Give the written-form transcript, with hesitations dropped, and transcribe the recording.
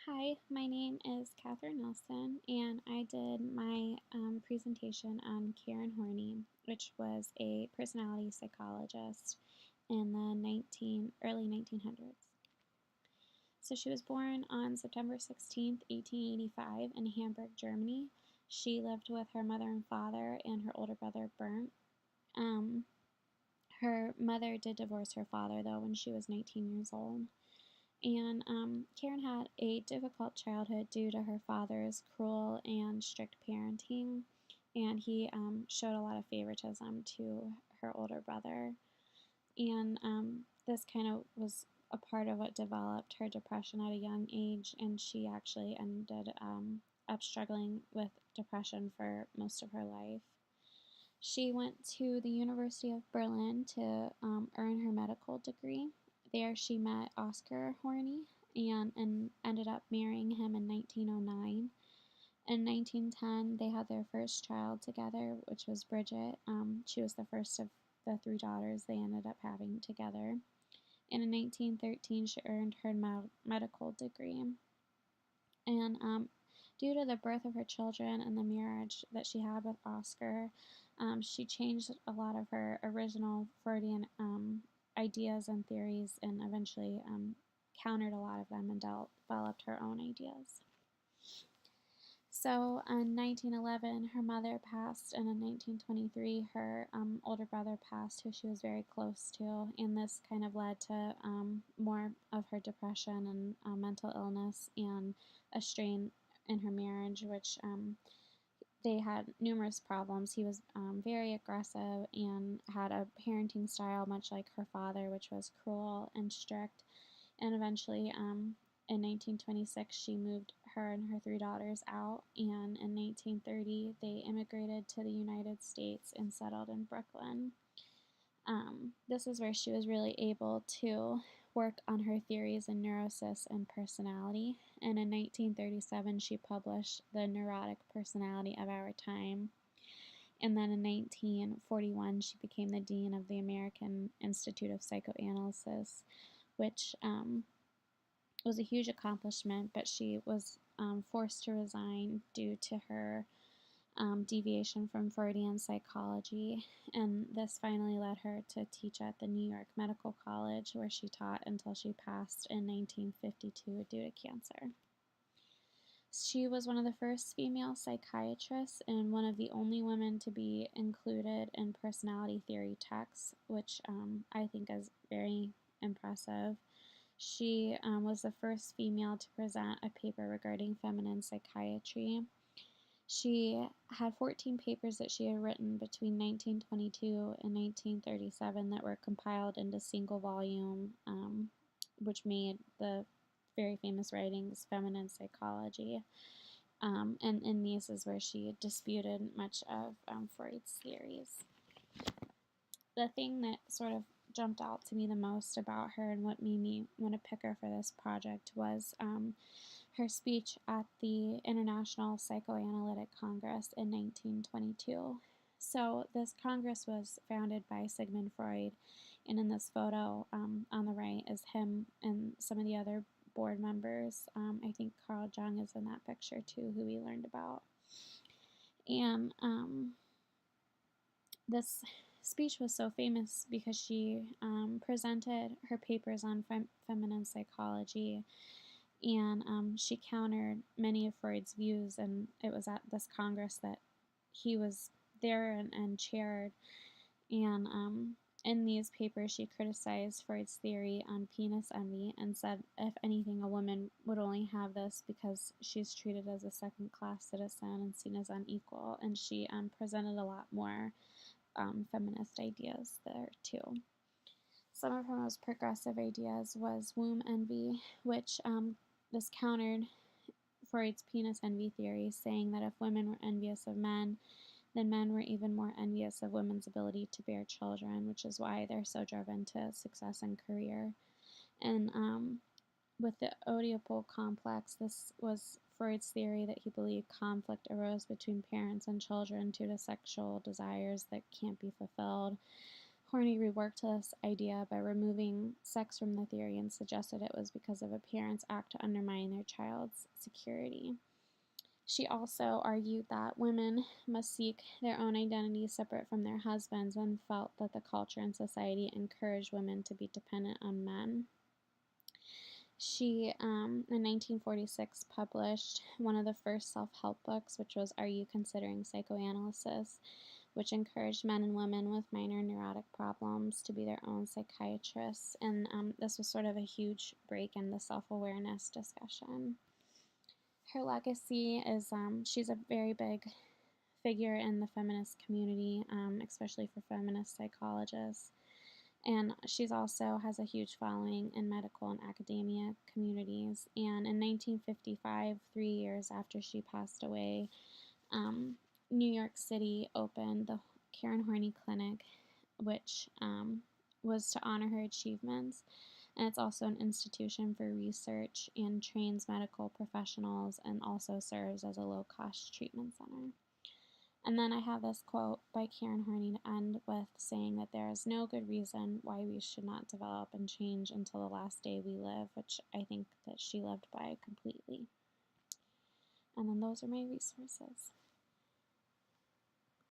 Hi, my name is Katharine Nelson, and I did my presentation on Karen Horney, which was a personality psychologist in the early 1900s. So she was born on September 16th, 1885 in Hamburg, Germany. She lived with her mother and father and her older brother, Bernd. Um, Her mother did divorce her father, though, when she was 19 years old. And Karen had a difficult childhood due to her father's cruel and strict parenting, and he showed a lot of favoritism to her older brother. And this kind of was a part of what developed her depression at a young age, and she actually ended up struggling with depression for most of her life. She went to the University of Berlin to earn her medical degree. There she met Oscar Horney and ended up marrying him in 1909. In 1910, they had their first child together, which was Bridget. She was the first of the three daughters they ended up having together. And in 1913, she earned her medical degree. And due to the birth of her children and the marriage that she had with Oscar, she changed a lot of her original Freudian ideas and theories and eventually countered a lot of them and developed her own ideas. So in 1911, her mother passed, and in 1923, her older brother passed, who she was very close to, and this kind of led to more of her depression and mental illness and a strain in her marriage, which they had numerous problems. He was very aggressive and had a parenting style much like her father, which was cruel and strict. And eventually, in 1926, she moved her and her three daughters out. And in 1930, they immigrated to the United States and settled in Brooklyn. This is where she was really able to work on her theories in neurosis and personality. And in 1937, she published The Neurotic Personality of Our Time. And then in 1941, she became the dean of the American Institute of Psychoanalysis, which was a huge accomplishment, but she was forced to resign due to her deviation from Freudian psychology, and this finally led her to teach at the New York Medical College, where she taught until she passed in 1952 due to cancer. She was one of the first female psychiatrists and one of the only women to be included in personality theory texts, which I think is very impressive. She was the first female to present a paper regarding feminine psychiatry. She had 14 papers that she had written between 1922 and 1937 that were compiled into single volume, which made the very famous writings Feminine Psychology. And in these is where she disputed much of Freud's theories. The thing that sort of jumped out to me the most about her and what made me want to pick her for this project was her speech at the International Psychoanalytic Congress in 1922. So this Congress was founded by Sigmund Freud, and in this photo on the right is him and some of the other board members. I think Carl Jung is in that picture too, who we learned about. And this speech was so famous because she presented her papers on feminine psychology, and she countered many of Freud's views, and it was at this Congress that he was there and chaired. And in these papers, she criticized Freud's theory on penis envy and said, if anything, a woman would only have this because she's treated as a second-class citizen and seen as unequal. And she presented a lot more feminist ideas there, too. Some of her most progressive ideas was womb envy, which this countered Freud's penis envy theory, saying that if women were envious of men, then men were even more envious of women's ability to bear children, which is why they're so driven to success and career. And with the Oedipal complex, this was Freud's theory that he believed conflict arose between parents and children due to sexual desires that can't be fulfilled. Horney reworked this idea by removing sex from the theory and suggested it was because of a parent's act to undermine their child's security. She also argued that women must seek their own identity separate from their husbands and felt that the culture and society encouraged women to be dependent on men. She, in 1946, published one of the first self-help books, which was Are You Considering Psychoanalysis?, which encouraged men and women with minor neurotic problems to be their own psychiatrists. And this was sort of a huge break in the self-awareness discussion. Her legacy is she's a very big figure in the feminist community, especially for feminist psychologists. And she's also has a huge following in medical and academia communities. And in 1955, 3 years after she passed away, New York City opened the Karen Horney Clinic, which was to honor her achievements. And it's also an institution for research and trains medical professionals and also serves as a low-cost treatment center. And then I have this quote by Karen Horney to end with, saying that there is no good reason why we should not develop and change until the last day we live, which I think that she lived by completely. And then those are my resources.